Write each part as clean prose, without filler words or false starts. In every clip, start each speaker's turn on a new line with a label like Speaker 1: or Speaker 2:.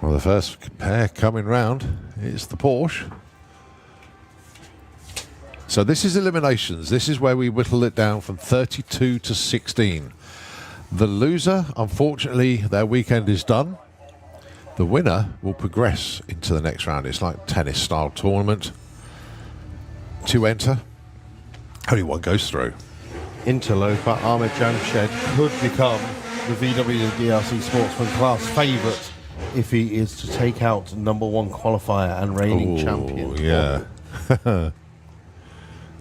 Speaker 1: Well, the first pair coming round is the Porsche. So this is eliminations. This is where we whittle it down from 32 to 16. The loser, unfortunately, their weekend is done. The winner will progress into the next round. It's like tennis-style tournament. To enter, only one goes through.
Speaker 2: Interloper Ahmed Jamshed could become the VWDRC Sportsman class favourite if he is to take out #1 qualifier and reigning champion.
Speaker 1: Yeah.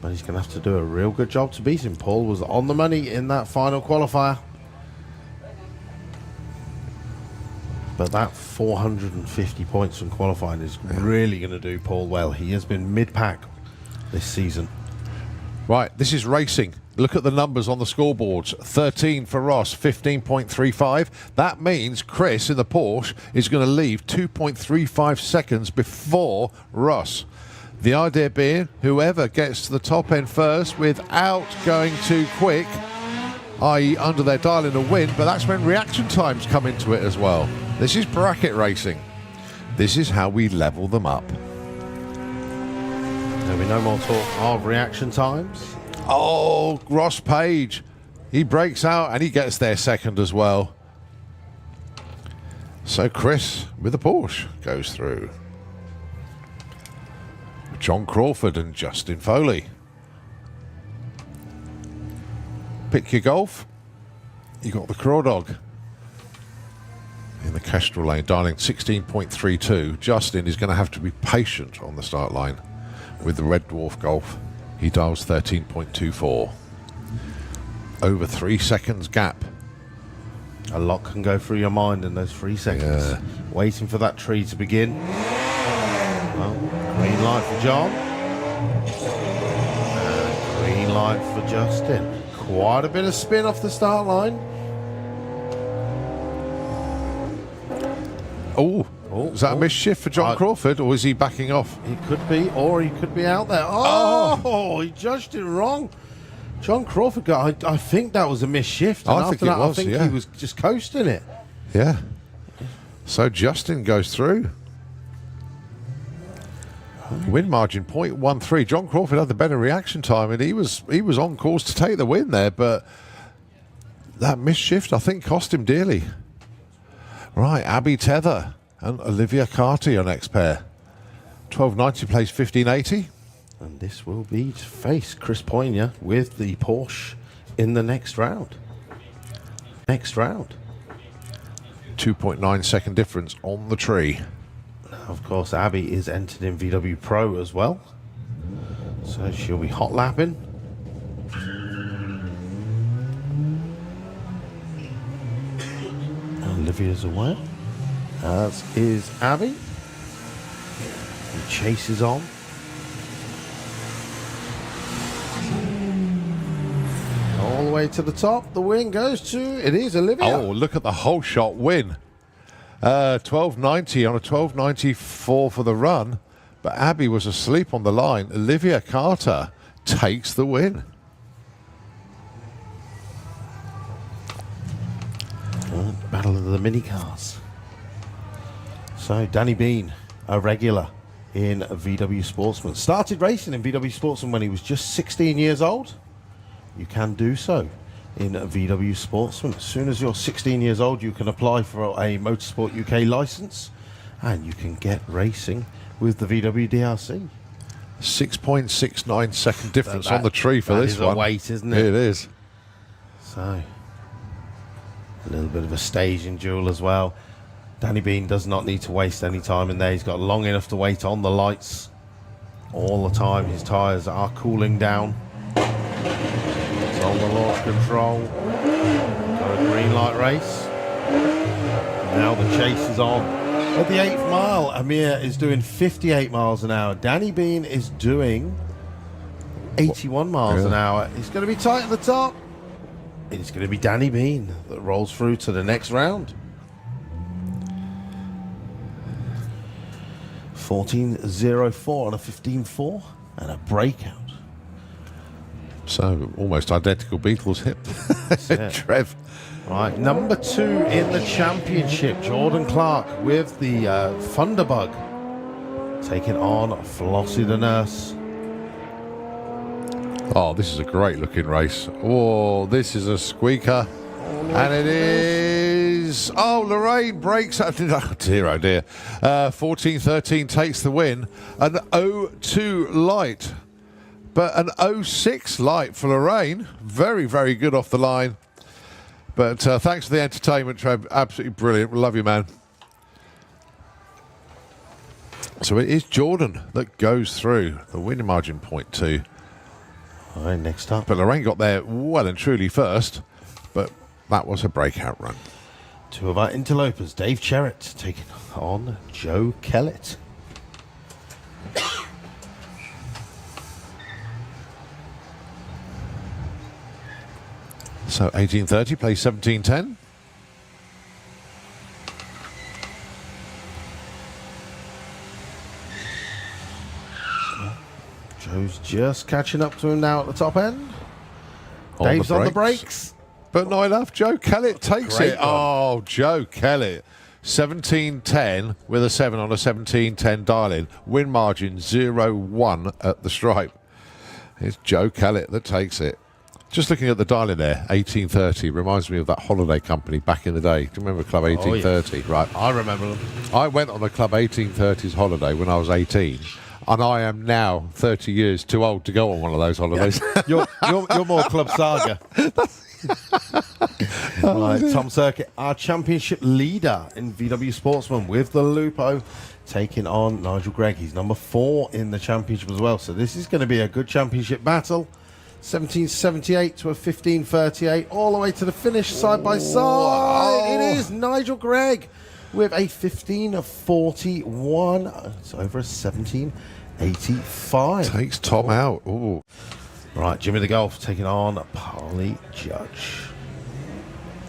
Speaker 2: But he's going to have to do a real good job to beat him. Paul was on the money in that final qualifier. But that 450 points from qualifying is really going to do Paul well. He has been mid-pack this season.
Speaker 1: Right, this is racing. Look at the numbers on the scoreboards. 13 for Ross, 15.35. That means Chris in the Porsche is going to leave 2.35 seconds before Ross. The idea being, whoever gets to the top end first without going too quick, i.e. under their dial in a win, but that's when reaction times come into it as well. This is bracket racing. This is how we level them up.
Speaker 2: There'll be no more talk of reaction times.
Speaker 1: Oh, Ross Page. He breaks out and he gets there second as well. So Chris with the Porsche goes through. John Crawford and Justin Foley. Pick your golf. You got the Craw Dog in the Kestrel lane, dialing 16.32. Justin is going to have to be patient on the start line with the Red Dwarf Golf. He dials 13.24. Over 3 seconds gap.
Speaker 2: A lot can go through your mind in those 3 seconds.
Speaker 1: Yeah.
Speaker 2: Waiting for that tree to begin. Well, green light for John. And green light for Justin. Quite a bit of spin off the start line.
Speaker 1: Oh, is that a mischief for John Crawford, or is he backing off?
Speaker 2: He could be, or he could be out there. Oh, he judged it wrong. John Crawford got, I think that was a misshift. And
Speaker 1: I think it was,
Speaker 2: I think
Speaker 1: yeah.
Speaker 2: he was just coasting it.
Speaker 1: Yeah. So Justin goes through. Win margin 0.13. John Crawford had the better reaction time, and he was on course to take the win there, but that misshift I think cost him dearly. Right, Abby Tether and Olivia Carty are next pair. 1290 plays 1580.
Speaker 2: And this will be to face Chris Poyner with the Porsche in the next round. Next round.
Speaker 1: 2.9 second difference on the tree.
Speaker 2: Of course, Abby is entered in VW Pro as well. So she'll be hot lapping. Olivia's away. As is Abby. And Chase is on. All the way to the top. The win goes to, it is Olivia.
Speaker 1: Oh, look at the whole shot win. 1290 on a 1294 for the run, but Abby was asleep on the line. Olivia Carter takes the win.
Speaker 2: Battle of the mini cars. So Danny Bean, a regular in VW Sportsman, started racing in VW Sportsman when he was just 16 years old. You can do so in VW Sportsman. As soon as you're 16 years old, you can apply for a Motorsport UK license and you can get racing with the VW DRC.
Speaker 1: 6.69 second difference on the tree for this one.
Speaker 2: That is a weight, isn't it?
Speaker 1: It is.
Speaker 2: So, a little bit of a staging duel as well. Danny Bean does not need to waste any time in there. He's got long enough to wait on the lights all the time. His tyres are cooling down. It's on the launch control. Got a green light race. Now the chase is on. At the 8th mile, Amir is doing 58 miles an hour. Danny Bean is doing 81 miles an hour. It's going to be tight at the top. It's going to be Danny Bean that rolls through to the next round. 14.04 on a 15.4 and a breakout.
Speaker 1: So almost identical Beatles hit.
Speaker 2: it.
Speaker 1: Trev.
Speaker 2: Right, number 2 in the championship, Jordan Clark with the Thunderbug, taking on Flossie the Nurse.
Speaker 1: Oh, this is a great looking race. Oh, this is a squeaker. And it is... Oh, Lorraine breaks... Oh, dear, oh dear. 14.13 takes the win. An 0.2 light. But an 0.6 light for Lorraine. Very, very good off the line. But thanks for the entertainment, Trev. Absolutely brilliant. We love you, man. So it is Jordan that goes through the winning margin 0.2.
Speaker 2: All right, next up.
Speaker 1: But Lorraine got there well and truly first. But that was a breakout run.
Speaker 2: 2 of our interlopers, Dave Cherrett taking on Joe Kellett.
Speaker 1: So 18.30 plays 17.10.
Speaker 2: Joe's just catching up to him now at the top end.
Speaker 1: On
Speaker 2: Dave's
Speaker 1: the
Speaker 2: on the
Speaker 1: brakes.
Speaker 2: brakes.
Speaker 1: But not enough. Joe Kellett takes
Speaker 2: Great
Speaker 1: it.
Speaker 2: one.
Speaker 1: Oh, Joe Kellett. 17.10 with a 7 on a 17.10 dial-in. Win margin 0.1 at the stripe. It's Joe Kellett that takes it. Just looking at the dial-in there, 18.30, reminds me of that holiday company back in the day. Do you remember Club 18.30?
Speaker 2: Yeah.
Speaker 1: Right.
Speaker 2: I remember them.
Speaker 1: I went on a Club 18.30's holiday when I was 18, and I am now 30 years too old to go on one of those holidays.
Speaker 2: You're more Club Saga. Right, Tom Circuit, our championship leader in VW Sportsman with the Lupo, taking on Nigel Gregg. He's number 4 in the championship as well. So this is going to be a good championship battle. 17.78 to a 15.38, all the way to the finish, side by side.
Speaker 1: Wow.
Speaker 2: It is Nigel Gregg with a 15.41. It's over a 17.85.
Speaker 1: Takes Tom out. Ooh.
Speaker 2: Right, Jimmy the Golf taking on Parley Judge.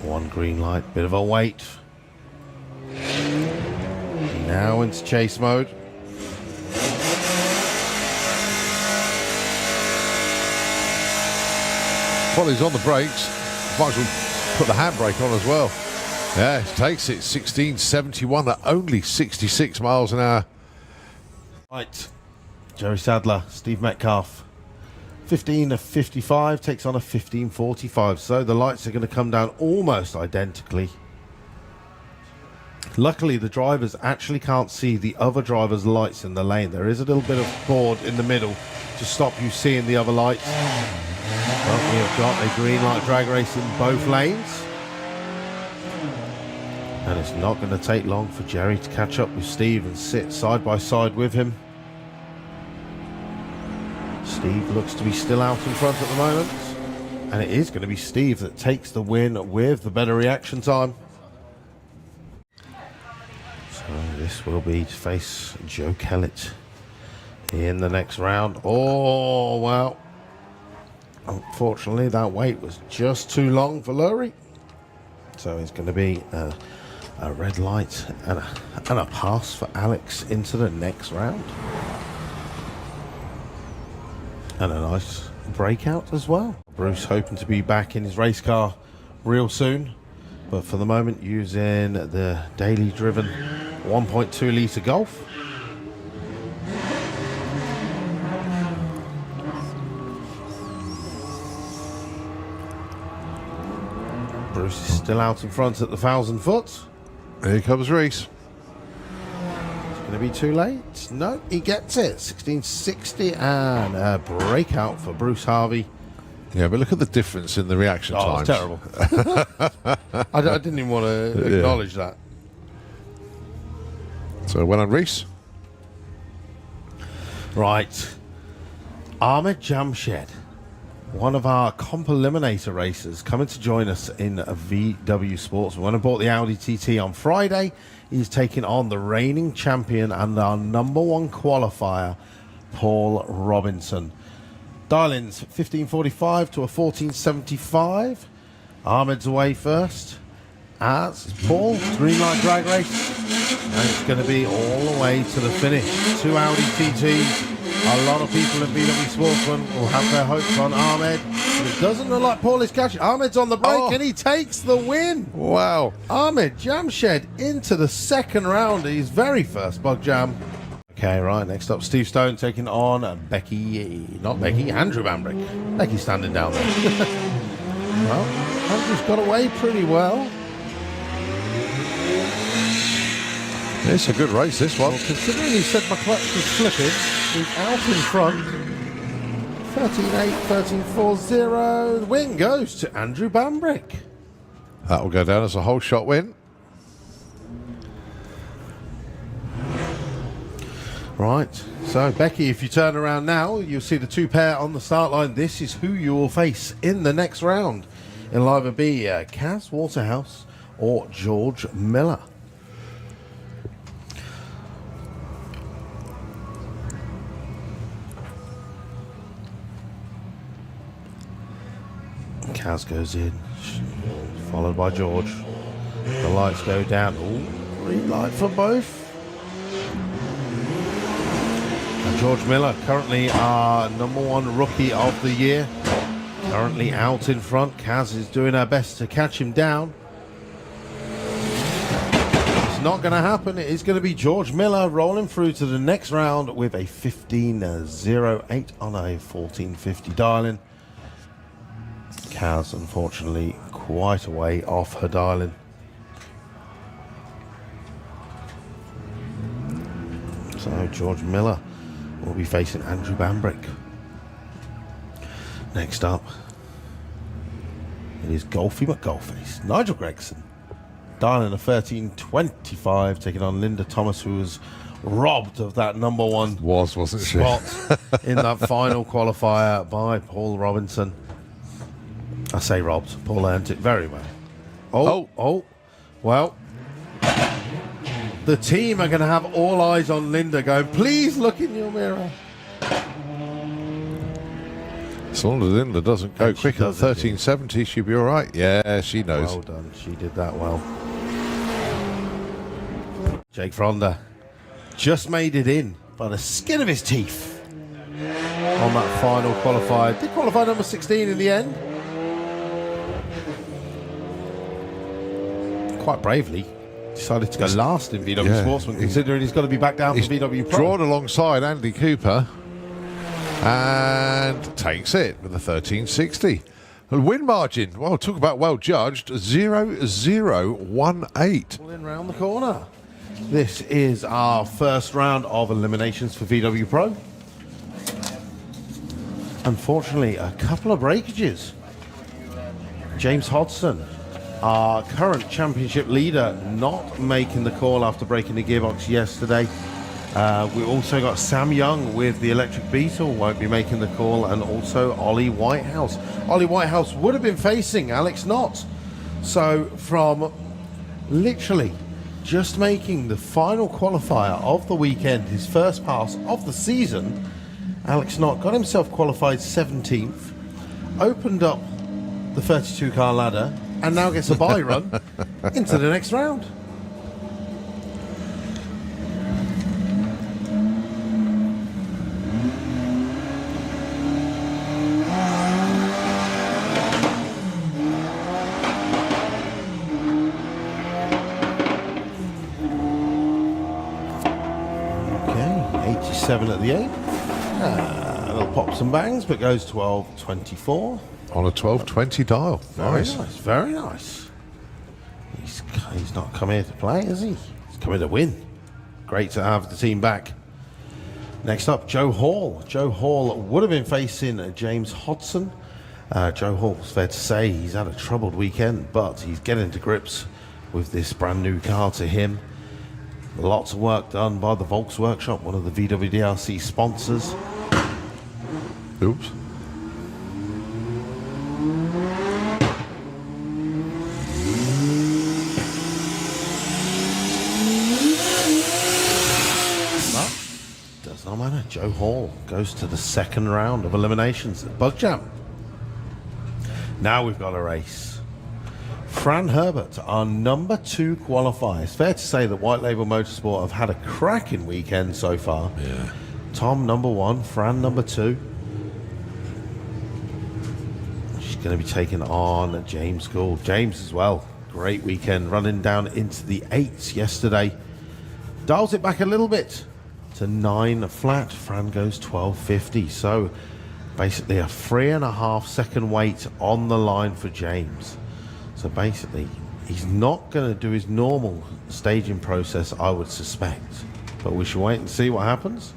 Speaker 2: 1 green light, bit of a wait. Now into chase mode.
Speaker 1: While he's on the brakes, might as well put the handbrake on as well. Yeah, it takes it 16.71 at only 66 miles an hour.
Speaker 2: Right, Jerry Sadler, Steve Metcalf. 15.55 takes on a 15.45. So the lights are going to come down almost identically. Luckily, the drivers actually can't see the other driver's lights in the lane. There is a little bit of board in the middle to stop you seeing the other lights. Well, we have got a green light drag race in both lanes. And it's not going to take long for Jerry to catch up with Steve and sit side by side with him. Steve looks to be still out in front at the moment. And it is going to be Steve that takes the win with the better reaction time. So this will be to face Joe Kellett in the next round. Oh, well. Unfortunately, that wait was just too long for Lurie. So it's going to be a red light and a pass for Alex into the next round. And a nice breakout as well. Bruce hoping to be back in his race car real soon. But for the moment, using the daily driven 1.2 litre Golf. Bruce is still out in front at the 1,000 foot.
Speaker 1: Here comes Reese.
Speaker 2: It's going to be too late. No, he gets it. 16.60 and a breakout for Bruce Harvey.
Speaker 1: Yeah, but look at the difference in the reaction times.
Speaker 2: It's terrible. I didn't even want to acknowledge that.
Speaker 1: So well on Reese.
Speaker 2: Right. Ahmed Jamshed, one of our comp eliminator racers, coming to join us in a VW Sports. When I bought the Audi TT on Friday, he's taking on the reigning champion and our #1 qualifier, Paul Robinson. Dial-ins 15.45 to a 14.75. Ahmed's away first. as Paul, green light drag race. And it's going to be all the way to the finish. 2 Audi TTs. A lot of people in VW Sportsman will have their hopes on Ahmed. But it doesn't look like Paul is catching. Ahmed's on the break and he takes the win.
Speaker 1: Wow.
Speaker 2: Ahmed Jamshed into the second round. His very first bug jam. Okay, right. Next up, Steve Stone taking on Andrew Bambrick. Becky standing down there. Well, Andrew's got away pretty well.
Speaker 1: It's a good race, this one.
Speaker 2: Well, considering he said my clutch was flipping, he's out in front. 13.8, 13.40. The win goes to Andrew Bambrick.
Speaker 1: That will go down as a whole shot win.
Speaker 2: Right, so Becky, if you turn around now, you'll see the 2 pair on the start line. This is who you will face in the next round. It'll either be Kaz Waterhouse or George Miller. Kaz goes in, followed by George. The lights go down. Ooh, green light for both. And George Miller, currently our #1 rookie of the year. Currently out in front. Kaz is doing her best to catch him down. It's not going to happen. It is going to be George Miller rolling through to the next round with a 15.08 on a 14.50 dialing. Kaz, unfortunately, quite a way off her dialing. So George Miller will be facing Andrew Bambrick. Next up, it is Golfy McGolfies. Nigel Gregson, dialing a 13.25, taking on Linda Thomas, who was robbed of that #1
Speaker 1: Wasn't she?
Speaker 2: spot in that final qualifier by Paul Robinson. I say robbed. Paul earned it very well. Well, the team are going to have all eyes on Linda going, please look in your mirror.
Speaker 1: As long as Linda doesn't go
Speaker 2: And she
Speaker 1: quicker than
Speaker 2: doesn't,
Speaker 1: 13.70, she'll be all right. Yeah, she knows.
Speaker 2: Well done. She did that well. Jake Fronda just made it in by the skin of his teeth on that final qualifier. Did qualify number 16 in the end. Quite bravely decided to go last in VW Sportsman, considering he's got to be back down for VW Pro.
Speaker 1: Drawn alongside Andy Cooper and takes it with a 13.60. The win margin, well, talk about well judged, 0.018.
Speaker 2: Pulling round the corner. This is our first round of eliminations for VW Pro. Unfortunately, a couple of breakages. James Hodson, our current championship leader, not making the call after breaking the gearbox yesterday. We also got Sam Young with the electric Beetle, won't be making the call, and also Ollie Whitehouse. Ollie Whitehouse would have been facing Alex Knott. So from literally just making the final qualifier of the weekend, his first pass of the season, Alex Knott got himself qualified 17th, opened up the 32 car ladder, and now gets a bye run into the next round. Okay, 87 at the 8. Little pops and bangs, but goes 12.24.
Speaker 1: On a 12.20 dial. Nice.
Speaker 2: Very nice. He's not come here to play, is he? He's come here to win. Great to have the team back. Next up, Joe Hall. Joe Hall would have been facing James Hodson. Joe Hall, it's fair to say, he's had a troubled weekend, but he's getting to grips with this brand new car to him. Lots of work done by the Volks Workshop, one of the VWDRC sponsors.
Speaker 1: Oops. Does not matter. Joe Hall goes to the second round of eliminations at Bug Jam. Now we've got a race
Speaker 2: Fran Herbert, our number 2 qualifier. It's fair to say that White Label Motorsport have had a cracking weekend so far.
Speaker 1: Yeah.
Speaker 2: Tom, number 1. Fran, number 2. She's going to be taking on James Gould. James as well. Great weekend, running down into the 8s yesterday. Dials it back a little bit to 9 flat. Fran goes 12.50. So basically a 3.5 second wait on the line for James. So basically, he's not going to do his normal staging process, I would suspect. But we should wait and see what happens.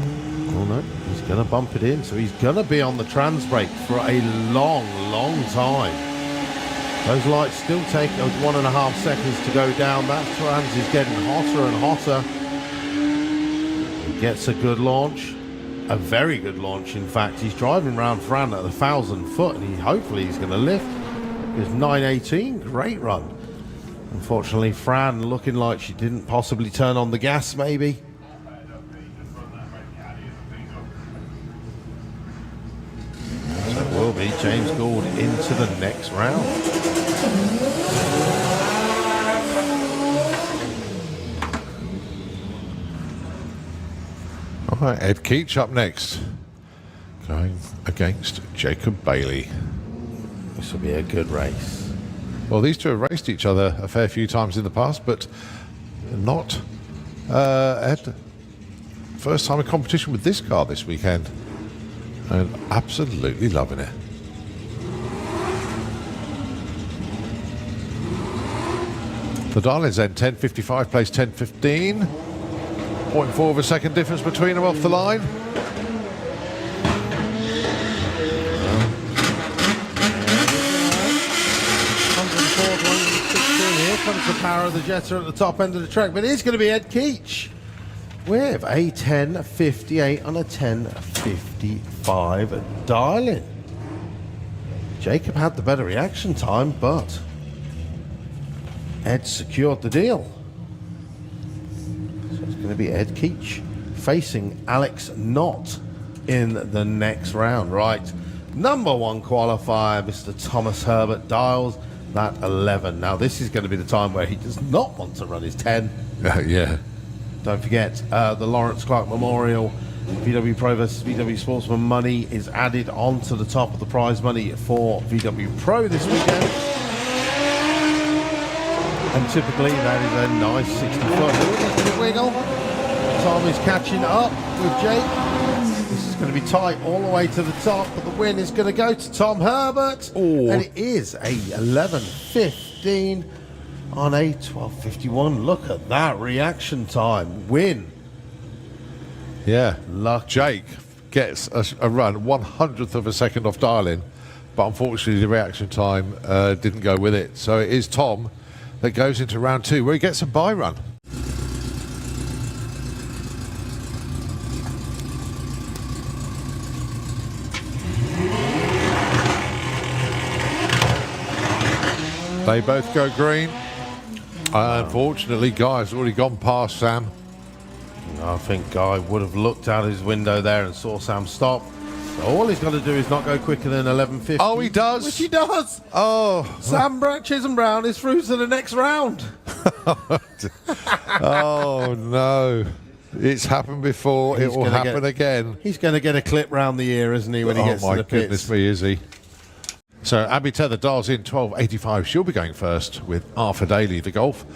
Speaker 2: Oh no, he's going to bump it in. So he's going to be on the trans brake for a long, long time. Those lights still take 1.5 seconds to go down. That trans is getting hotter and hotter. He gets a good launch. A very good launch, in fact. He's driving around Fran at 1,000 foot, and hopefully he's going to lift. It's 9.18, great run. Unfortunately, Fran looking like she didn't possibly turn on the gas, maybe. So it will be James Gould into the next round.
Speaker 1: All right, Ed Keach up next, going against Jacob Bailey.
Speaker 2: This will be a good race.
Speaker 1: Well, these two have raced each other a fair few times in the past, but not Ed. First time in competition with this car this weekend, and absolutely loving it. The Darlings then 10.55 plays 10.15. 0.4 of a second difference between them off the line.
Speaker 2: Here comes the power of the Jetta at the top end of the track, but it's going to be Ed Keach with a 10.58 on a 10.55 dial-in. Jacob had the better reaction time, but Ed secured the deal. So it's going to be Ed Keach facing Alex Knott in the next round. Right, number 1 qualifier, Mr. Thomas Herbert, dials that 11. Now this is going to be the time where he does not want to run his 10.
Speaker 1: Yeah.
Speaker 2: Don't forget, the Lawrence Clark Memorial VW Pro vs VW Sportsman money is added onto the top of the prize money for VW Pro this weekend. And typically that is a nice 60-foot wiggle. Tom is catching up with Jake. This is going to be tight all the way to the top, but the win is going to go to Tom Herbert.
Speaker 1: Oh.
Speaker 2: And it is a 11.15 on a 12.51. Look at that reaction time. Win.
Speaker 1: Yeah.
Speaker 2: Lucky.
Speaker 1: Jake gets a run 100th of a second off dial-in, but unfortunately the reaction time didn't go with it. So it is Tom that goes into round 2 where he gets a bye run. They both go green. Unfortunately, Guy's already gone past Sam.
Speaker 2: I think Guy would have looked out his window there and saw Sam stop. So all he's got to do is not go quicker than 11.50.
Speaker 1: Oh, he does?
Speaker 2: Which he does.
Speaker 1: Oh.
Speaker 2: Sam Chisholm Brown is through to the next round.
Speaker 1: Oh, no. It's happened before. It will happen again.
Speaker 2: He's going to get a clip round the ear, isn't he, when he gets to the pits?
Speaker 1: Oh, my goodness me, is he? So Abby Tether dials in 12.85. She'll be going first with Arthur Daly, the Golf.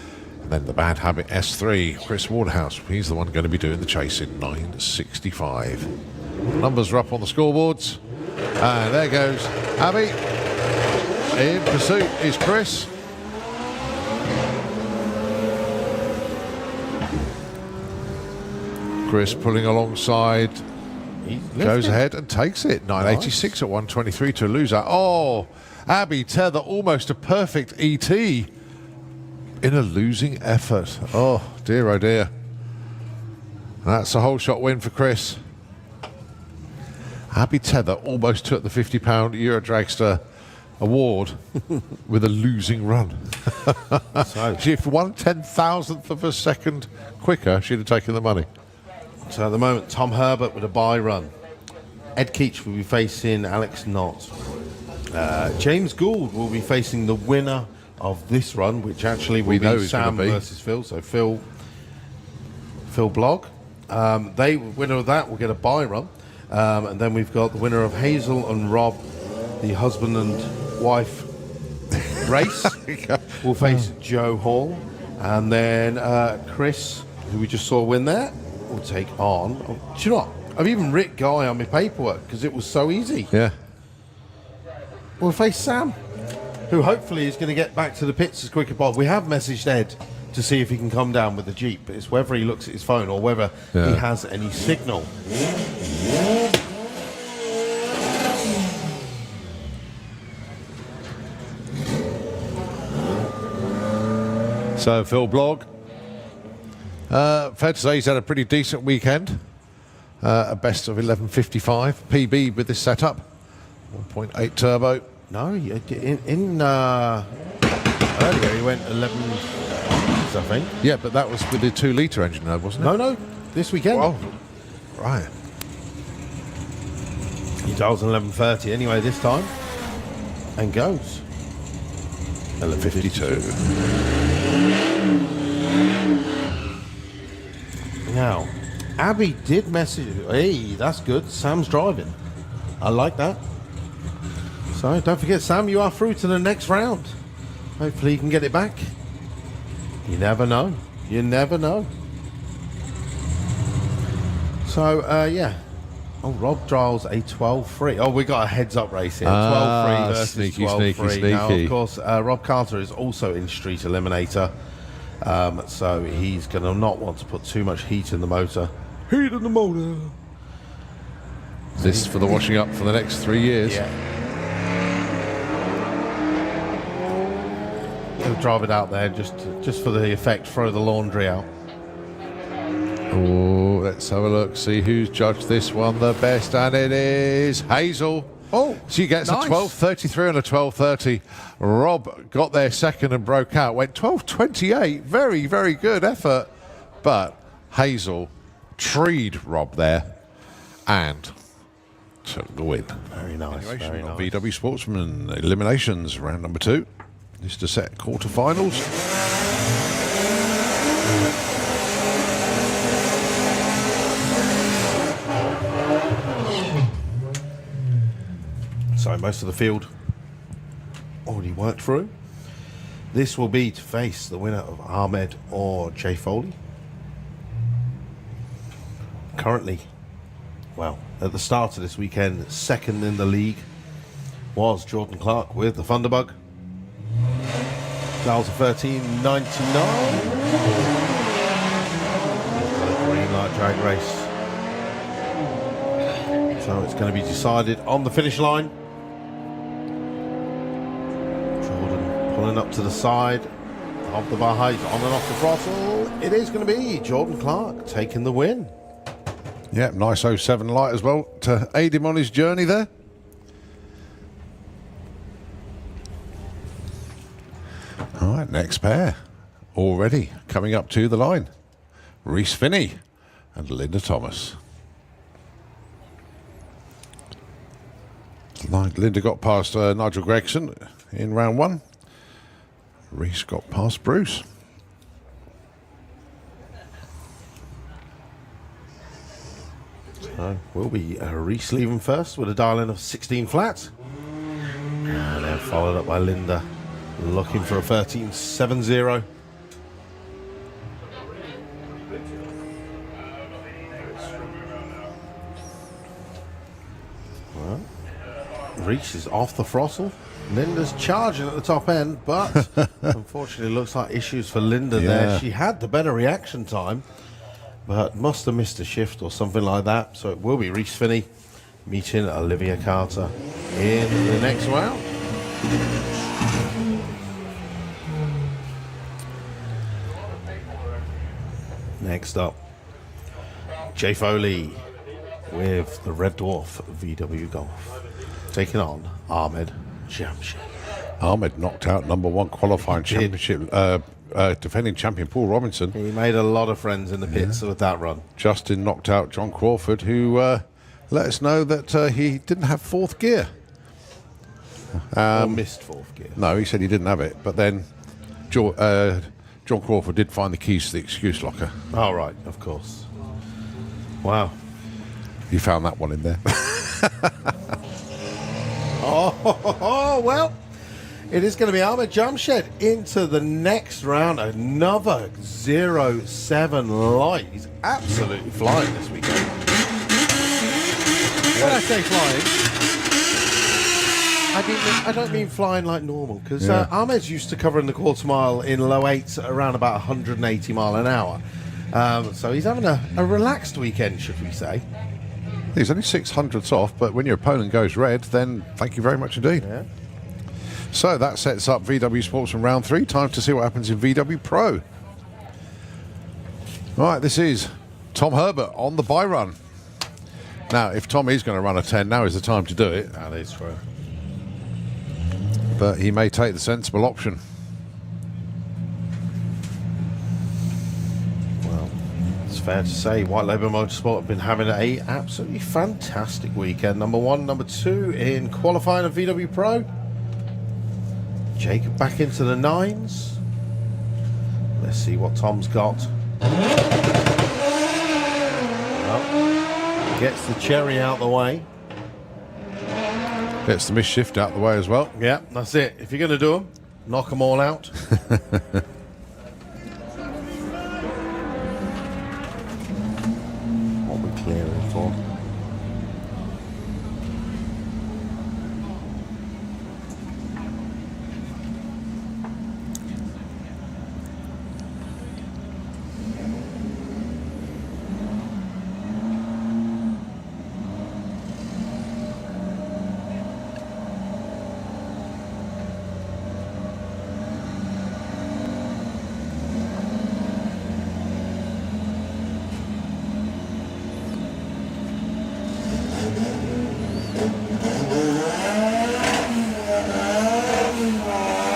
Speaker 1: And then the Bad Habit S3, Chris Waterhouse. He's the one going to be doing the chase in 9.65. Numbers are up on the scoreboards. And there goes Abby. In pursuit is Chris. Chris pulling alongside. Goes ahead and takes it. 9.86 at 1.23 to a loser. Oh, Abby Tether, almost a perfect ET in a losing effort. Oh, dear, oh, dear. That's a whole shot win for Chris. Abby Tether almost took the £50 Euro Dragster award with a losing run.
Speaker 2: So,
Speaker 1: If 1/10,000th of a second quicker, she'd have taken the money.
Speaker 2: so at the moment, Tom Herbert with a bye run. Ed Keach will be facing Alex Knott. James Gould will be facing the winner of this run, which actually will
Speaker 1: know
Speaker 2: be
Speaker 1: who's
Speaker 2: Sam
Speaker 1: gonna be.
Speaker 2: versus Phil. So Phil Blogg. Winner of that will get a bye run. And then we've got the winner of Hazel and Rob, the husband and wife race, will face Joe Hall. And then Chris, who we just saw win there, will take on... Oh, do you know what? I've even written Guy on my paperwork because it was so easy.
Speaker 1: Yeah.
Speaker 2: We'll face Sam, who hopefully is going to get back to the pits as quick as possible. We have messaged Ed to see if he can come down with the Jeep, but it's whether he looks at his phone or whether he has any signal.
Speaker 1: So Phil Blogg, fair to say he's had a pretty decent weekend. A best of 11.55 PB with this setup, 1.8 turbo.
Speaker 2: No, earlier he went 11, I think.
Speaker 1: Yeah, but that was with the 2-litre engine, though, wasn't it?
Speaker 2: No, this weekend.
Speaker 1: Oh, right.
Speaker 2: He dials an 11.30 anyway this time, and goes
Speaker 1: 11.52.
Speaker 2: Now, Abby did message. Hey, that's good. Sam's driving. I like that. So don't forget, Sam, you are through to the next round. Hopefully you can get it back. You never know. You never know. So, yeah. Oh, Rob drives a 12.3. Oh, we got a heads-up race here. 12.3 versus
Speaker 1: sneaky,
Speaker 2: 12.3.
Speaker 1: sneaky,
Speaker 2: Now,
Speaker 1: sneaky.
Speaker 2: of course, Rob Carter is also in Street Eliminator. So he's going to not want to put too much heat in the motor. Heat in the motor.
Speaker 1: This for the washing up for the next 3 years.
Speaker 2: Yeah. He'll drive it out there just for the effect, throw the laundry out.
Speaker 1: Oh, let's have a look, see who's judged this one the best, and it is Hazel.
Speaker 3: Oh,
Speaker 1: She gets
Speaker 3: nice.
Speaker 1: a 12.33 and a 12.30. Rob got there second and broke out. Went 12.28. Very, very good effort. But Hazel treed Rob there and took the win.
Speaker 2: Very nice. Very
Speaker 1: On
Speaker 2: nice.
Speaker 1: VW Sportsman Eliminations, round number 2. This to set quarterfinals.
Speaker 2: So most of the field already worked through. This will be to face the winner of Ahmed or Jay Foley. Currently, well, at the start of this weekend, second in the league was Jordan Clark with the Thunderbug. Dials of 13.99. Green light drag race. So it's going to be decided on the finish line. Jordan pulling up to the side of the bar height, on and off the throttle. It is going to be Jordan Clark taking the win.
Speaker 1: Yeah, nice 07 light as well to aid him on his journey there. All right, next pair. Already coming up to the line. Reese Finney and Linda Thomas. Linda got past Nigel Gregson in round 1. Reese got past Bruce.
Speaker 2: So will be Reese leaving first with a dial-in of 16 flat. And then followed up by Linda, looking for a 13.70. Well, Reese is off the throttle. Linda's charging at the top end, but unfortunately looks like issues for Linda there. She had the better reaction time, but must have missed a shift or something like that. So it will be Reese Finney meeting Olivia Carter in the next round. Next up, Jay Foley with the Red Dwarf VW Golf, taking on Ahmed Jamshid.
Speaker 1: Ahmed knocked out number 1 qualifying championship defending champion Paul Robinson.
Speaker 2: He made a lot of friends in the pits with that run.
Speaker 1: Justin knocked out John Crawford, who let us know that he didn't have 4th gear.
Speaker 2: Or missed fourth gear.
Speaker 1: No, he said he didn't have it. But then John Crawford did find the keys to the excuse locker.
Speaker 2: Oh, right, of course. Wow.
Speaker 1: He found that one in there.
Speaker 2: Oh, well, it is going to be Ahmed Jamshed into the next round. Another 0-7 light. He's absolutely flying this weekend. When I say flying, I don't mean flying like normal, because Ahmed's used to covering the quarter mile in low eights at around about 180 mile an hour. So he's having a relaxed weekend, should we say.
Speaker 1: He's only 600ths off, but when your opponent goes red, then thank you very much indeed.
Speaker 2: Yeah.
Speaker 1: So that sets up VW Sports from round 3. Time to see what happens in VW Pro. All right, this is Tom Herbert on the bye run. Now, if Tom is going to run a 10, now is the time to do it.
Speaker 2: That is true.
Speaker 1: But he may take the sensible option.
Speaker 2: Well, it's fair to say White Label Motorsport have been having a absolutely fantastic weekend. Number 1, number 2 in qualifying of VW Pro. Jacob back into the 9s. Let's see what Tom's got. Well, gets the cherry out the way.
Speaker 1: Gets the misshift out the way as well.
Speaker 2: Yeah, that's it. If you're going to do them, knock them all out. What are we clearing for?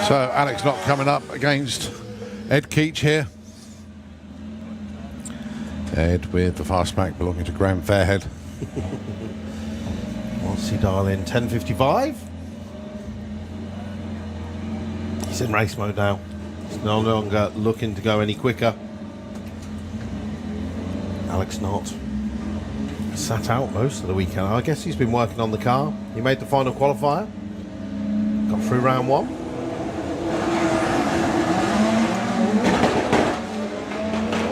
Speaker 1: So Alex not coming up against Ed Keach here. Ed with the fastback belonging to Graham Fairhead.
Speaker 2: What's he dial in? 10:55. He's in race mode now. He's no longer looking to go any quicker. Alex Knott sat out most of the weekend. I guess he's been working on the car. He made the final qualifier. Got through round 1.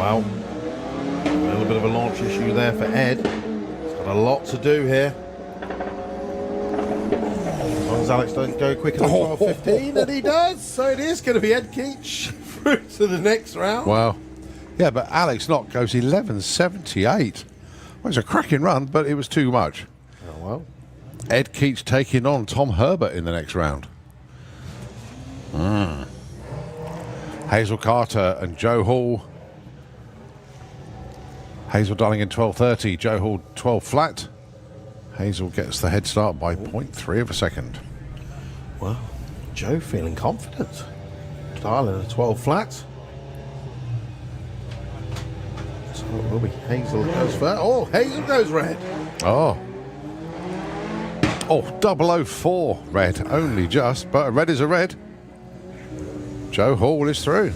Speaker 2: Well, a little bit of a launch issue there for Ed. He's got a lot to do here. As long as Alex doesn't go quicker than 12:15, and he does. So it is going to be Ed Keach through to the next round.
Speaker 1: Wow. Yeah, but Alex Knott goes 11.78. Well, it's a cracking run, but it was too much.
Speaker 2: Oh, well.
Speaker 1: Ed Keach taking on Tom Herbert in the next round. Hazel Carter and Joe Hall. Hazel dialing in 12.30, Joe Hall 12 flat. Hazel gets the head start by 0.3 of a second.
Speaker 2: Well, Joe feeling confident. Dialing a 12 flat. So it will be Hazel goes first. Oh, Hazel goes red.
Speaker 1: Oh. Oh, 004 red, only just, but a red is a red. Joe Hall is through.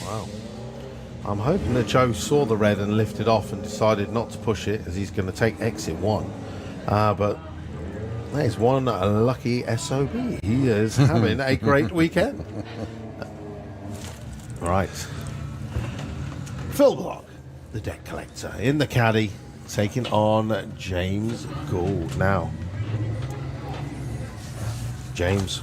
Speaker 2: Wow. I'm hoping that Joe saw the red and lifted off and decided not to push it, as he's going to take exit 1. But there's one lucky SOB. He is having a great weekend. Right. Phil Block, the deck collector, in the caddy, taking on James Gould. Now, James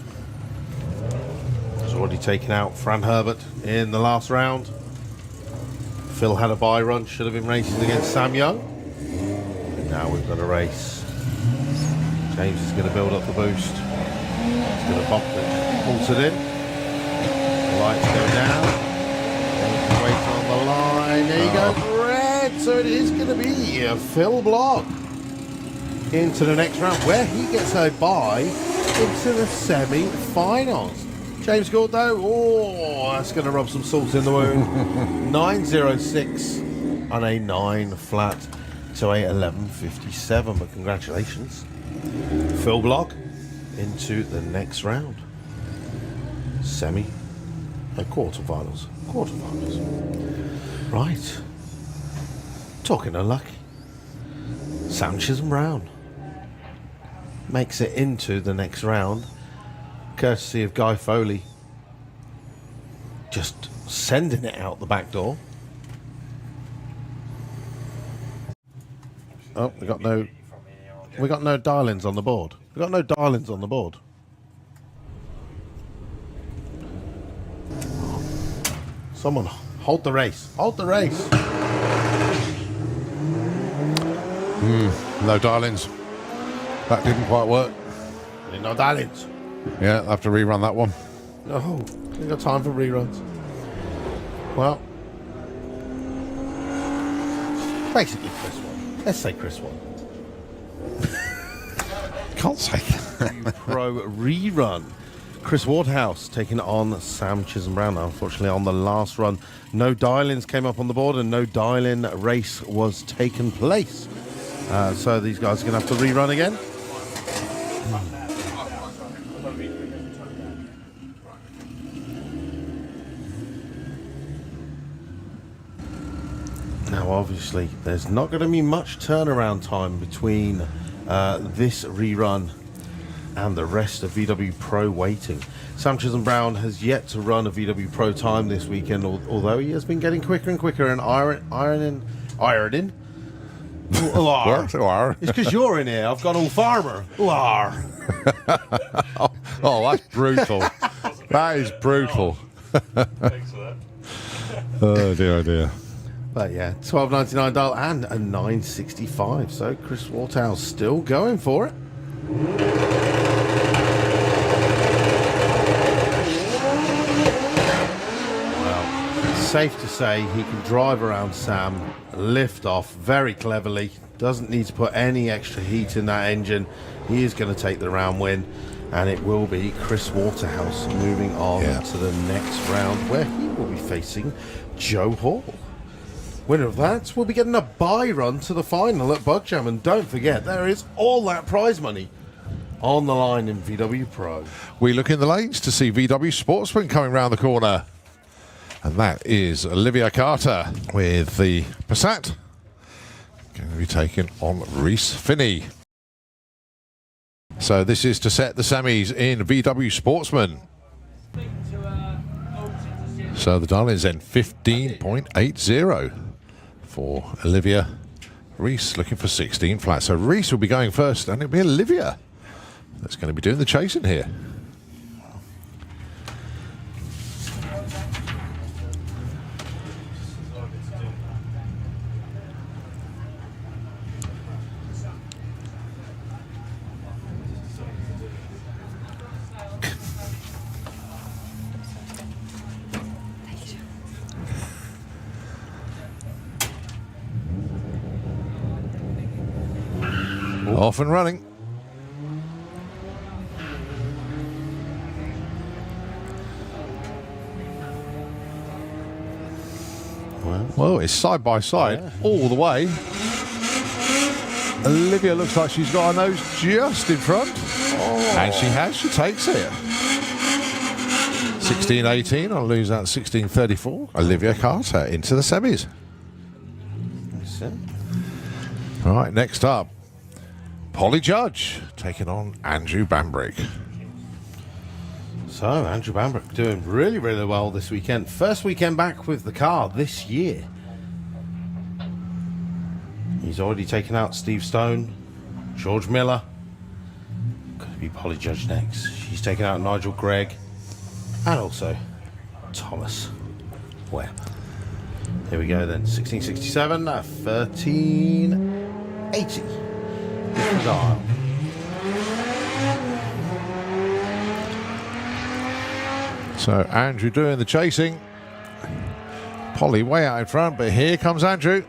Speaker 2: has already taken out Fran Herbert in the last round. Phil had a bye run, should have been racing against Sam Young. And now we've got a race. James is going to build up the boost. He's going to pop it, pulls it in. The lights go down. James is waiting on the line. There he goes, red. So it is going to be Phil Block into the next round, where he gets a bye into the semi-finals. James Gould, though, oh, that's going to rub some salt in the wound. 9.06 on a 9 flat. 808 1157. But congratulations, Phil Block, into the next round. Quarterfinals. Right. Talking unlucky. Sam Chisholm Brown makes it into the next round, courtesy of Guy Foley. Just sending it out the back door. Oh, we got no dial-ins on the board. Someone hold the race.
Speaker 1: No dial-ins. That didn't quite work.
Speaker 2: No dial-ins.
Speaker 1: Yeah, I'll have to rerun that one.
Speaker 2: No, we got time for reruns. Well, basically Chris won. Let's say Chris won.
Speaker 1: Can't say that.
Speaker 2: Pro rerun. Chris Wardhouse taking on Sam Chisholm Brown. Unfortunately, on the last run, no dial-ins came up on the board and no dial-in race was taken place. So these guys are going to have to rerun again. Now, obviously, there's not going to be much turnaround time between this rerun and the rest of VW Pro waiting. Sam Chisholm Brown has yet to run a VW Pro time this weekend, although he has been getting quicker and quicker and ironing.
Speaker 1: What?
Speaker 2: It's because you're in here. I've gone all farmer.
Speaker 1: Oh, that's brutal. That is brutal.
Speaker 3: Thanks for that.
Speaker 1: Oh dear.
Speaker 2: But yeah, $12.99 dial and a $9.65. So Chris Warthouse still going for it. Well, safe to say he can drive around Sam, lift off very cleverly. Doesn't need to put any extra heat in that engine. He is going to take the round win. And it will be Chris Waterhouse moving on to the next round, where he will be facing Joe Hall. Winner of that will be getting a bye run to the final at Bugjam. And don't forget, there is all that prize money on the line in VW Pro.
Speaker 1: We look in the lanes to see VW Sportsman coming round the corner. And that is Olivia Carter with the Passat. Going to be taking on Reese Finney. So this is to set the semis in VW Sportsman. So the dial-in's then 15.80 for Olivia. Reese looking for 16 flat. So Reese will be going first, and it'll be Olivia that's going to be doing the chasing here. Off and running. Well, it's side by side all the way. Olivia looks like she's got her nose just in front. And she has. She takes it. 16.18. I'll lose that 16.34. Olivia Carter into the semis. All right, next up. Polly Judge taking on Andrew Bambrick.
Speaker 2: So, Andrew Bambrick doing really, really well this weekend. First weekend back with the car this year. He's already taken out Steve Stone, George Miller. Could be Polly Judge next. She's taken out Nigel Gregg and also Thomas Webb. Here we go then. 1667, 1380. Dial.
Speaker 1: So Andrew doing the chasing. Polly way out in front, but here comes Andrew.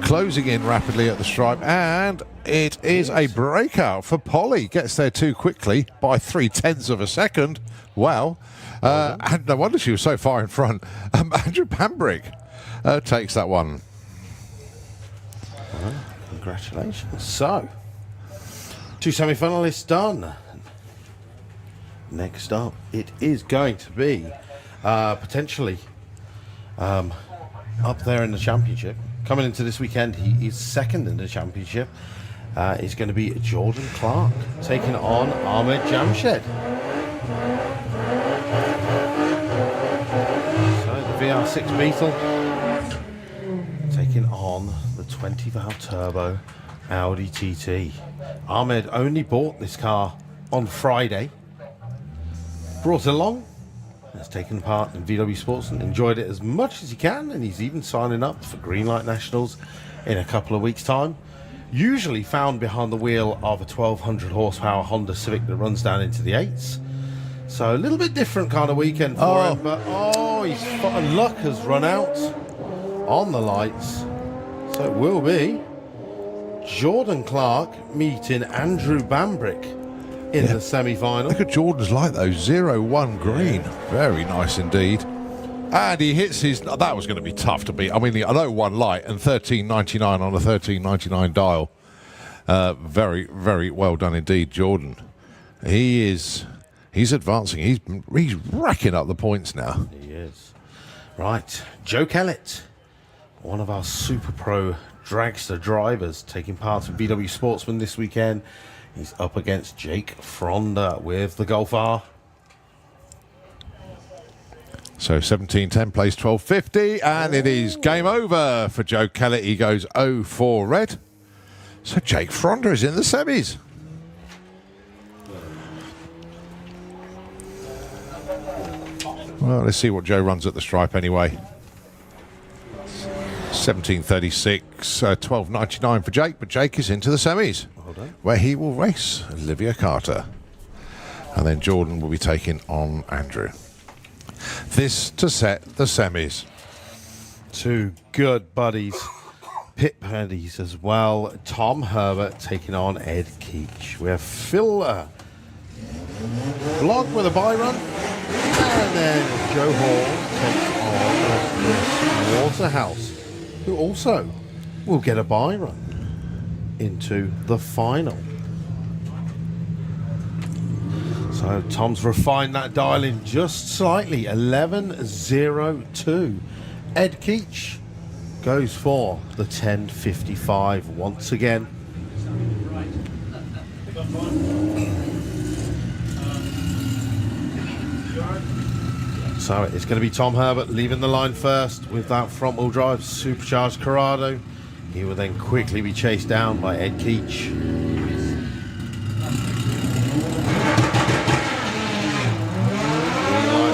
Speaker 1: Closing in rapidly at the stripe, and it is a breakout for Polly. Gets there too quickly by 0.3 of a second. Wow. And no wonder she was so far in front. Andrew Bambrick takes that one.
Speaker 2: Congratulations. So, 2 semi-finalists done. Next up, it is going to be potentially up there in the championship. Coming into this weekend, he is second in the championship. Is going to be Jordan Clark taking on Ahmed Jamshed. So the VR6 Beetle taking on the 20 valve turbo Audi TT. Ahmed only bought this car on Friday. Brought it along, has taken part in VW Sports and enjoyed it as much as he can, and he's even signing up for Greenlight Nationals in a couple of weeks' time. Usually found behind the wheel of a 1200 horsepower Honda Civic that runs down into the 8s. So a little bit different kind of weekend for him, but his luck has run out on the lights. So it will be Jordan Clark meeting Andrew Bambrick in the semi-final.
Speaker 1: Look at Jordan's light though, 0-1 green. Very nice indeed. And he hits his... That was going to be tough to beat. I mean, I know one light and 13.99 on a 13.99 dial. Very, very well done indeed, Jordan. He's advancing. He's racking up the points now.
Speaker 2: He is. Right, Joe Kellett, one of our Super Pro dragster drivers, taking part in VW Sportsman this weekend. He's up against Jake Fronder with the Golf R.
Speaker 1: So 17.10 plays 12.50, and it is game over for Joe Kellett. He goes 0-4 red. So Jake Fronder is in the semis. Well, let's see what Joe runs at the stripe anyway. 17.36, 12.99 for Jake, but Jake is into the semis, where he will race Olivia Carter. And then Jordan will be taking on Andrew. This to set the semis.
Speaker 2: 2 good buddies, pit buddies as well. Tom Herbert taking on Ed Keach. We have Phil Blog with a bye run. And then Joe Hall takes on Chris Waterhouse, who also will get a bye run into the final. So Tom's refined that dial in just slightly. 11.02. Ed Keach goes for the 10.55 once again. So it's going to be Tom Herbert leaving the line first with that front wheel drive supercharged Corrado. He will then quickly be chased down by Ed Keach.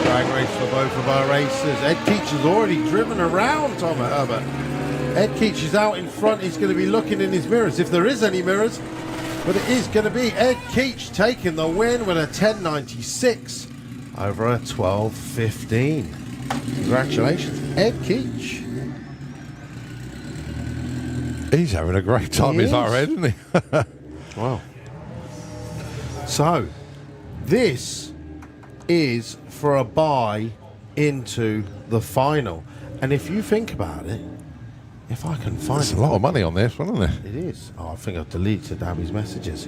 Speaker 2: Drag race for both of our racers. Ed Keach has already driven around Tom Herbert. Ed Keach is out in front. He's going to be looking in his mirrors, if there is any mirrors. But it is going to be Ed Keach taking the win with a 10.96 over a 12.15. Congratulations, Ed Keach.
Speaker 1: He's having a great time in that red, isn't he?
Speaker 2: Wow. So, this is for a bye into the final. And if you think about it, if I can find
Speaker 1: There's a lot of money on this one, isn't there?
Speaker 2: It is. Oh, I think I've deleted Abby's messages.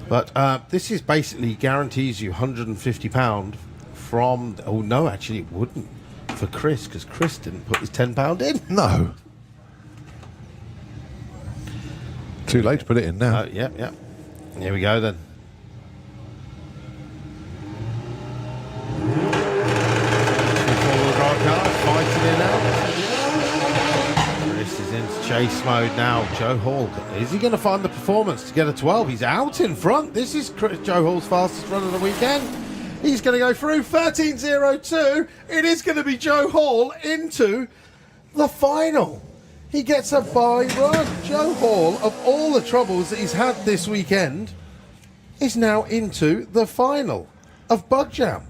Speaker 2: But this is basically guarantees you £150 from... Oh, no, actually it wouldn't for Chris, because Chris didn't put his £10 in.
Speaker 1: No. Too late to put it in now.
Speaker 2: Yep. Here we go then. Four-wheel drive car, fighting in now. Chris is into chase mode now. Joe Hall, is he going to find the performance to get a 12? He's out in front. This is Joe Hall's fastest run of the weekend. He's going to go through 13.02. It is going to be Joe Hall into the final. He gets a bye run. Joe Hall, of all the troubles that he's had this weekend, is now into the final of Bug Jam.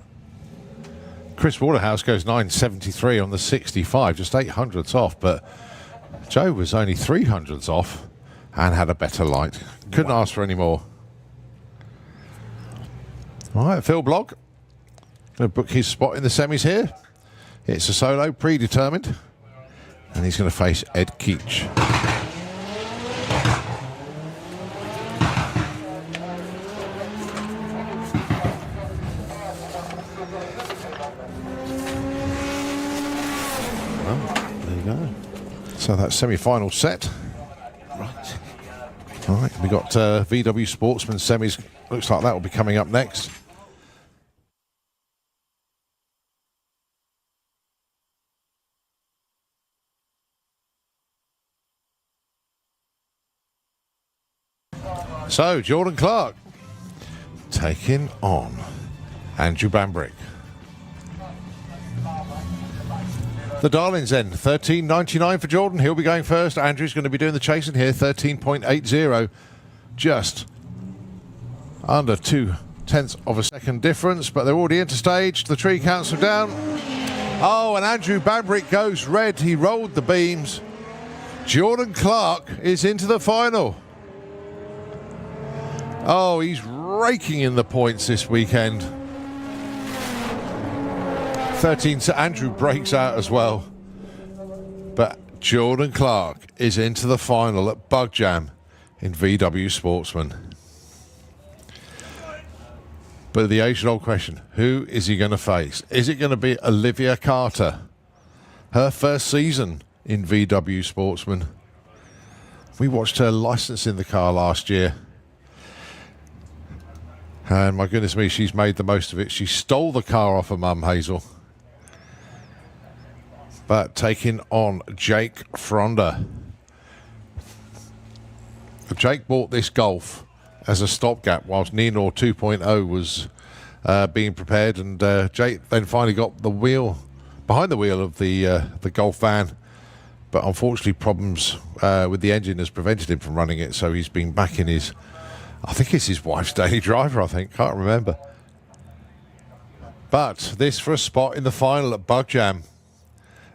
Speaker 1: Chris Waterhouse goes 9.73 on the 65, just 800ths off, but Joe was only 300ths off and had a better light. Couldn't ask for any more. All right, Phil Blogg going to book his spot in the semis here. It's a solo, predetermined, and he's going to face Ed Keach. So that's semi-final set.
Speaker 2: Right.
Speaker 1: All right, we got VW Sportsman semis. Looks like that will be coming up next. So, Jordan Clark taking on Andrew Bambrick. The Darlings then, 13.99 for Jordan. He'll be going first. Andrew's going to be doing the chasing here, 13.80. Just under 0.2 of a second difference, but they're already into stage. The tree counts them down. Oh, and Andrew Bambrick goes red. He rolled the beams. Jordan Clark is into the final. Oh, he's raking in the points this weekend. 13, so Andrew breaks out as well. But Jordan Clark is into the final at Bug Jam in VW Sportsman. But the age-old question, who is he going to face? Is it going to be Olivia Carter? Her first season in VW Sportsman. We watched her licensing the car last year. And my goodness me, she's made the most of it. She stole the car off her mum, Hazel. But taking on Jake Fronder. Jake bought this Golf as a stopgap whilst Nenor 2.0 was being prepared, and Jake then finally got the wheel behind the wheel of the Golf van. But unfortunately, problems with the engine has prevented him from running it, so he's been back in his, I think it's his wife's daily driver, I think, can't remember. But this for a spot in the final at Bug Jam.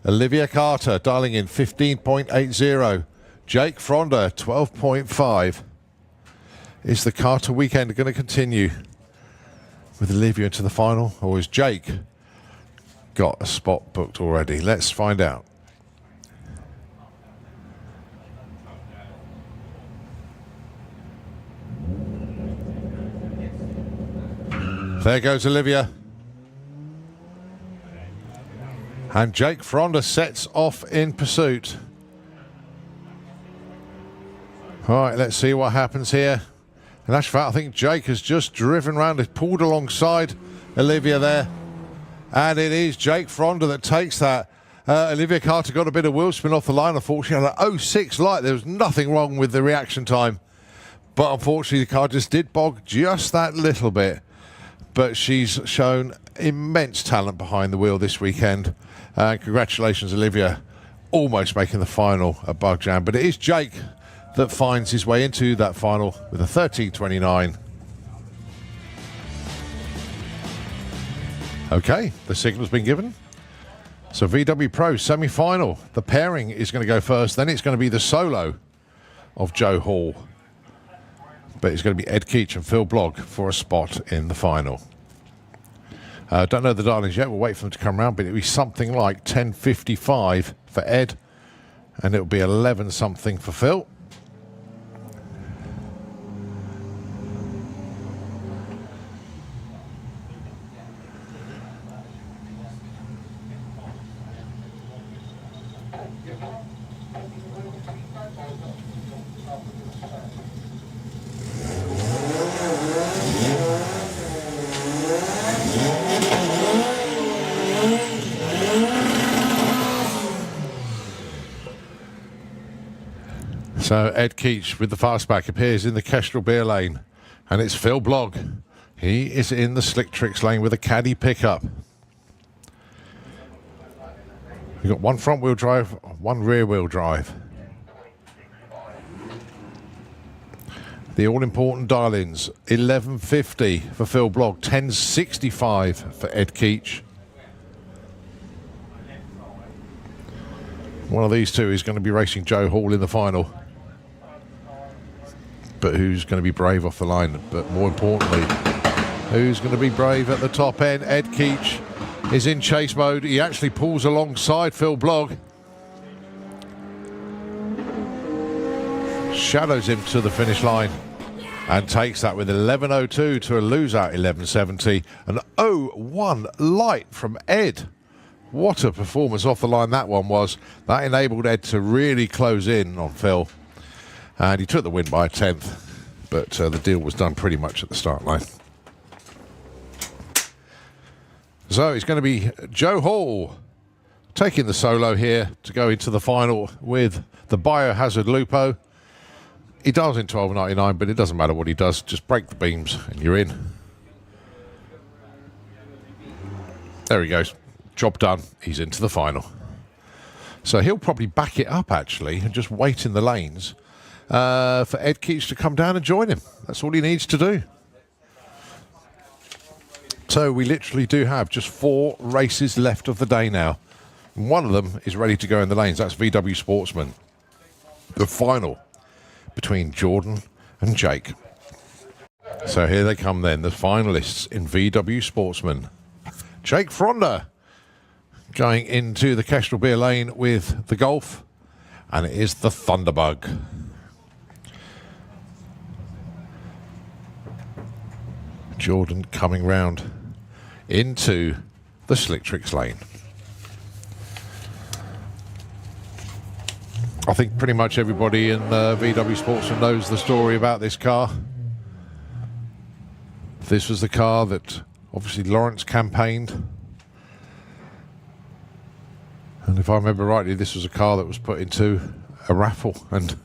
Speaker 1: Olivia Carter dialing in 15.80. Jake Fronder 12.5. Is the Carter weekend going to continue with Olivia into the final, or has Jake got a spot booked already? Let's find out. There goes Olivia. And Jake Fronder sets off in pursuit. All right, let's see what happens here. In actual fact, I think Jake has just driven round, has pulled alongside Olivia there. And it is Jake Fronder that takes that. Olivia Carter got a bit of wheel spin off the line. Unfortunately, had an 06 light. There was nothing wrong with the reaction time. But unfortunately, the car just did bog just that little bit. But she's shown immense talent behind the wheel this weekend. Congratulations, Olivia, almost making the final at Bug Jam. But it is Jake that finds his way into that final with a 13.29. Okay, the signal's been given. So VW Pro semi-final. The pairing is going to go first. Then it's going to be the solo of Joe Hall. But it's going to be Ed Keach and Phil Blogg for a spot in the final. Don't know the Darlings yet. We'll wait for them to come around, but it'll be something like 10.55 for Ed, and it'll be 11 something for Phil. So Ed Keach with the fastback appears in the Kestrel beer lane, and it's Phil Blogg. He is in the Slick Tricks lane with a caddy pickup. We've got one front wheel drive, one rear wheel drive. The all-important dial-ins, 11.50 for Phil Blogg, 10.65 for Ed Keach. One of these two is going to be racing Joe Hall in the final. But who's going to be brave off the line? But more importantly, who's going to be brave at the top end? Ed Keach is in chase mode. He actually pulls alongside Phil Blogg. Shadows him to the finish line and takes that with 11.02 to a loser 11.70. An 0.1 light from Ed. What a performance off the line that one was. That enabled Ed to really close in on Phil. And he took the win by a 10th. But the deal was done pretty much at the start line. So it's going to be Joe Hall taking the solo here to go into the final with the Biohazard Lupo. He dials in 12.99, but it doesn't matter what he does. Just break the beams and you're in. There he goes. Job done. He's into the final. So he'll probably back it up, actually, and just wait in the lanes for Ed Keach to come down and join him. That's all he needs to do. So we literally do have just 4 races left of the day now. And one of them is ready to go in the lanes. That's VW Sportsman. The final between Jordan and Jake. So here they come then, the finalists in VW Sportsman. Jake Fronda going into the Kestrel Beer Lane with the Golf, and it is the Thunderbug. Jordan coming round into the Slick Tricks lane. I think pretty much everybody in VW Sportsman knows the story about this car. This was the car that obviously Lawrence campaigned. And if I remember rightly, this was a car that was put into a raffle, and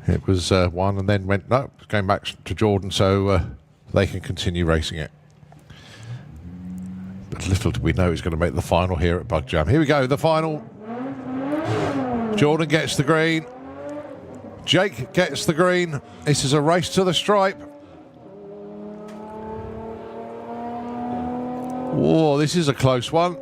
Speaker 1: it was won and then went, no, it's going back to Jordan so they can continue racing it. But little did we know he's going to make the final here at Bug Jam. Here we go, the final. Jordan gets the green. Jake gets the green. This is a race to the stripe. Whoa, this is a close one.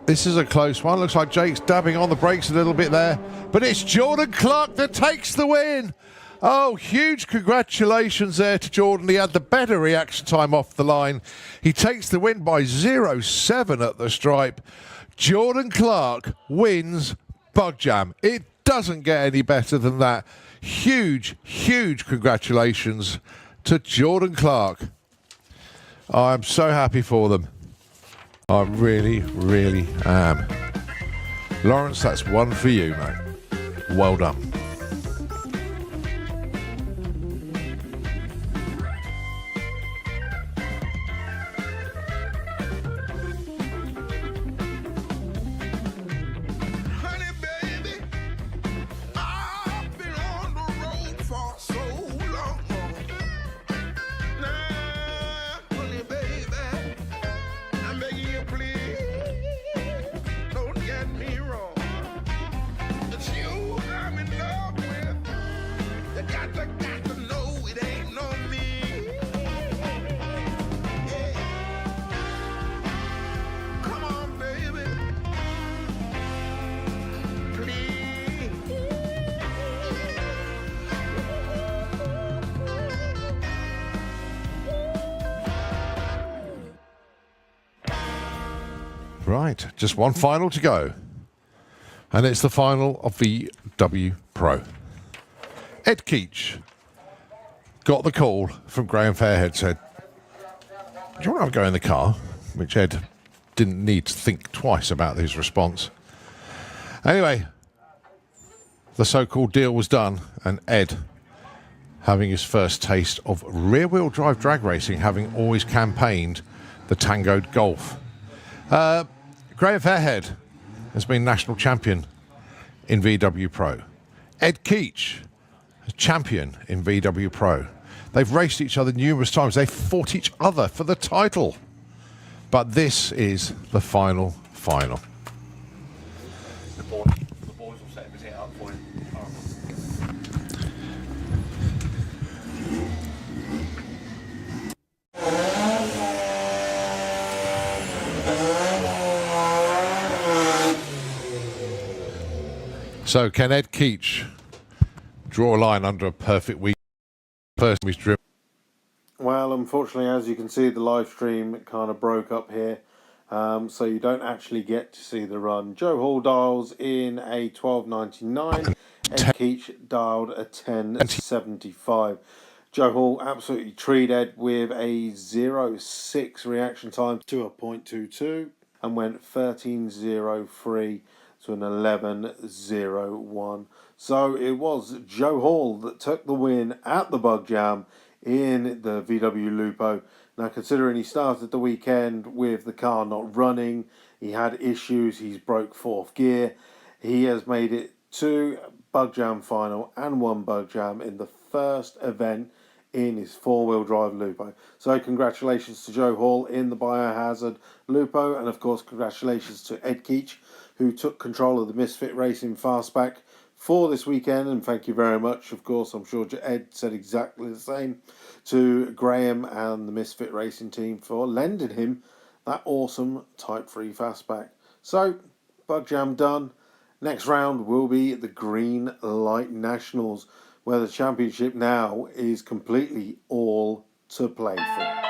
Speaker 1: This is a close one. Looks like Jake's dabbing on the brakes a little bit there. But it's Jordan Clark that takes the win. Oh, huge congratulations there to Jordan. He had the better reaction time off the line. He takes the win by 0.7 at the stripe. Jordan Clark wins Bug Jam. It doesn't get any better than that. Huge, huge congratulations to Jordan Clark. I'm so happy for them. I really, really am. Lawrence, that's one for you, mate. Well done. Right, just one final to go. And it's the final of VW Pro. Ed Keach got the call from Graham Fairhead, said, do you want to go in the car? Which Ed didn't need to think twice about his response. Anyway, the so-called deal was done, and Ed, having his first taste of rear-wheel drive drag racing, having always campaigned the Tangoed Golf. Graham Fairhead has been national champion in VW Pro. Ed Keach, champion in VW Pro. They've raced each other numerous times. They've fought each other for the title. But this is the final.
Speaker 3: The boys will set his hit up for him.
Speaker 1: So can Ed Keach draw a line under a perfect week? First he's driven.
Speaker 2: Well, unfortunately, as you can see, the live stream kind of broke up here. So you don't actually get to see the run. Joe Hall dials in a 12.99. Ed Keach dialed a 10.75. Joe Hall absolutely treed Ed with a 0.6 reaction time to a 0.22.
Speaker 4: and went 13.03 to an 11.01. So it was Joe Hall that took the win at the Bug Jam in the VW Lupo. Now, considering he started the weekend with the car not running, he had issues, he's broke fourth gear. He has made it to Bug Jam final and won Bug Jam in the first event in his four-wheel drive Lupo. So congratulations to Joe Hall in the Biohazard Lupo, and of course congratulations to Ed Keach, who took control of the Misfit Racing Fastback for this weekend, and thank you very much. Of course, I'm sure Ed said exactly the same to Graham and the Misfit Racing team for lending him that awesome Type 3 Fastback. So, Bug Jam done. Next round will be the Green Light Nationals, where the championship now is completely all to play for.